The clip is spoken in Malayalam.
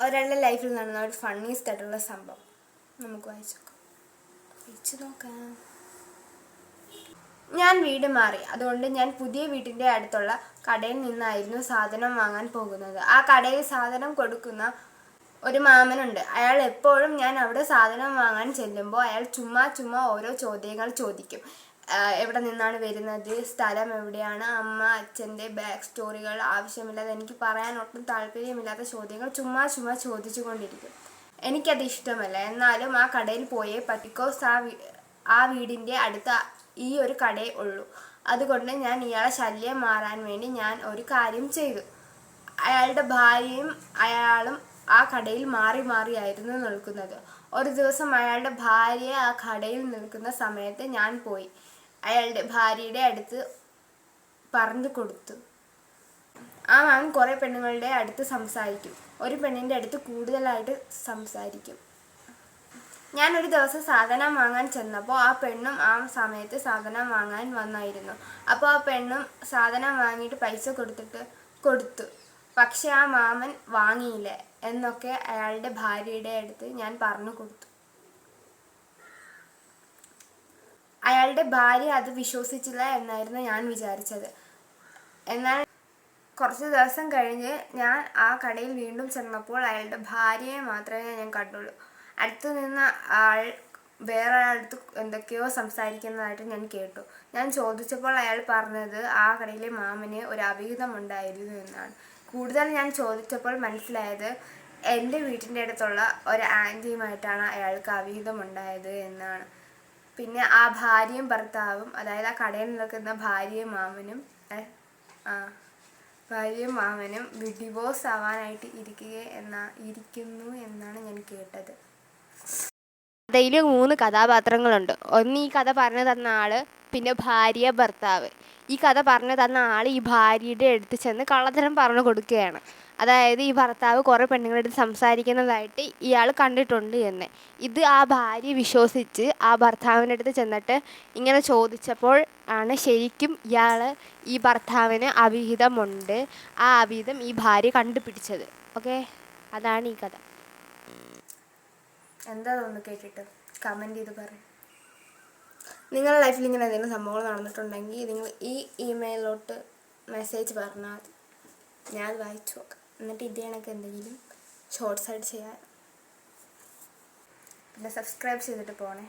ഒരാളുടെ ലൈഫിൽ നടന്ന ഒരു ഫണ്ണീസ്റ്റ് ആയിട്ടുള്ള സംഭവം നമുക്ക് വായിച്ചു നോക്കാം. ഞാൻ വീട് മാറി. അതുകൊണ്ട് ഞാൻ പുതിയ വീട്ടിൻ്റെ അടുത്തുള്ള കടയിൽ നിന്നായിരുന്നു സാധനം വാങ്ങാൻ പോകുന്നത്. ആ കടയിൽ സാധനം കൊടുക്കുന്ന ഒരു മാമനുണ്ട്. അയാൾ എപ്പോഴും ഞാൻ അവിടെ സാധനം വാങ്ങാൻ ചെല്ലുമ്പോൾ അയാൾ ചുമ്മാ ഓരോ ചോദ്യങ്ങൾ ചോദിക്കും. എവിടെ നിന്നാണ് വരുന്നത്, സ്ഥലം എവിടെയാണ്, അമ്മ അച്ഛൻ്റെ ബാക്ക് സ്റ്റോറികൾ, ആവശ്യമില്ലാതെ എനിക്ക് പറയാൻ ഒട്ടും താല്പര്യമില്ലാത്ത ചോദ്യങ്ങൾ ചുമ്മാ ചോദിച്ചു കൊണ്ടിരിക്കും. എനിക്കത് ഇഷ്ടമല്ല. എന്നാലും ആ കടയിൽ പോയേ ബിക്കോസ് ആ വീടിൻ്റെ അടുത്ത് ഈ ഒരു കടയേ ഉള്ളൂ. അതുകൊണ്ട് ഞാൻ ഇയാളെ ശല്യം മാറാൻ വേണ്ടി ഞാൻ ഒരു കാര്യം ചെയ്തു. അയാളുടെ ഭാര്യയും അയാളും ആ കടയിൽ മാറിയായിരുന്നു നിൽക്കുന്നത്. ഒരു ദിവസം അയാളുടെ ഭാര്യ ആ കടയിൽ നിൽക്കുന്ന സമയത്ത് ഞാൻ പോയി അയാളുടെ ഭാര്യയുടെ അടുത്ത് പറഞ്ഞു കൊടുത്തു. ആ മാമൻ കുറേ പെണ്ണുങ്ങളുടെ അടുത്ത് സംസാരിക്കും. ഒരു പെണ്ണിൻ്റെ അടുത്ത് കൂടുതലായിട്ട് സംസാരിക്കും. ഞാൻ ഒരു ദിവസം സാധനം വാങ്ങാൻ ചെന്നപ്പോൾ ആ പെണ്ണും ആ സമയത്ത് സാധനം വാങ്ങാൻ വന്നായിരുന്നു. അപ്പോൾ ആ പെണ്ണും സാധനം വാങ്ങിയിട്ട് പൈസ കൊടുത്തു. പക്ഷെ ആ മാമൻ വാങ്ങിയില്ല എന്നൊക്കെ അയാളുടെ ഭാര്യയുടെ അടുത്ത് ഞാൻ പറഞ്ഞു കൊടുത്തു. അയാളുടെ ഭാര്യ അത് വിശ്വസിച്ചില്ല എന്നായിരുന്നു ഞാൻ വിചാരിച്ചത്. എന്നാൽ കുറച്ച് ദിവസം കഴിഞ്ഞ് ഞാൻ ആ കടയിൽ വീണ്ടും ചെന്നപ്പോൾ അയാളുടെ ഭാര്യയെ മാത്രമേ ഞാൻ കണ്ടുള്ളൂ. അടുത്തു നിന്ന ആൾ വേറെ അടുത്ത് എന്തൊക്കെയോ സംസാരിക്കുന്നതായിട്ട് ഞാൻ കേട്ടു. ഞാൻ ചോദിച്ചപ്പോൾ അയാൾ പറഞ്ഞത് ആ കടയിലെ മാമന് ഒരു അവിഹിതമുണ്ടായിരുന്നു എന്നാണ്. കൂടുതൽ ഞാൻ ചോദിച്ചപ്പോൾ മനസ്സിലായത് എൻ്റെ വീട്ടിൻ്റെ അടുത്തുള്ള ഒരു ആൻറ്റിയുമായിട്ടാണ് അയാൾക്ക് അവിഹിതമുണ്ടായത് എന്നാണ്. പിന്നെ ആ ഭാര്യയും ഭർത്താവും, അതായത് ആ കടയിൽ നിൽക്കുന്ന ഭാര്യയും മാമനും ഡിവോഴ്സ് ആവാനായിട്ട് ഇരിക്കുന്നു എന്നാണ് ഞാൻ കേട്ടത്. കഥയിൽ 3 കഥാപാത്രങ്ങളുണ്ട്. ഒന്ന് ഈ കഥ പറഞ്ഞു തന്ന ആള്, പിന്നെ ഭാര്യ, ഭർത്താവ്. ഈ കഥ പറഞ്ഞു തന്ന ആൾ ഈ ഭാര്യയുടെ അടുത്ത് ചെന്ന് കള്ളത്തരം പറഞ്ഞു കൊടുക്കുകയാണ്. അതായത് ഈ ഭർത്താവ് കുറേ പെണ്ണുങ്ങളുടെ അടുത്ത് സംസാരിക്കുന്നതായിട്ട് ഇയാൾ കണ്ടിട്ടുണ്ട് എന്ന്. ഇത് ആ ഭാര്യ വിശ്വസിച്ച് ആ ഭർത്താവിൻ്റെ അടുത്ത് ചെന്നിട്ട് ഇങ്ങനെ ചോദിച്ചപ്പോൾ ആണ് ശരിക്കും ഈ ഭർത്താവിന് അവിഹിതമുണ്ട്, ആ അവിഹിതം ഈ ഭാര്യ കണ്ടുപിടിച്ചത്. ഓക്കെ, അതാണ് ഈ കഥ. എന്താ തോന്നുന്നു കേട്ടിട്ട്? കമൻറ്റ് ചെയ്ത് പറയും. നിങ്ങളുടെ ലൈഫിൽ ഇങ്ങനെ എന്തെങ്കിലും സംഭവങ്ങൾ നടന്നിട്ടുണ്ടെങ്കിൽ നിങ്ങൾ ഈ ഇമെയിലോട്ട് മെസ്സേജ് പറഞ്ഞാൽ ഞാൻ വായിച്ചു നോക്കാം. എന്നിട്ട് ഇത് കണക്ക് എന്തെങ്കിലും ഷോർട്ട്സ് ആയിട്ട് ചെയ്യാം. പിന്നെ സബ്സ്ക്രൈബ് ചെയ്തിട്ട് പോണേ.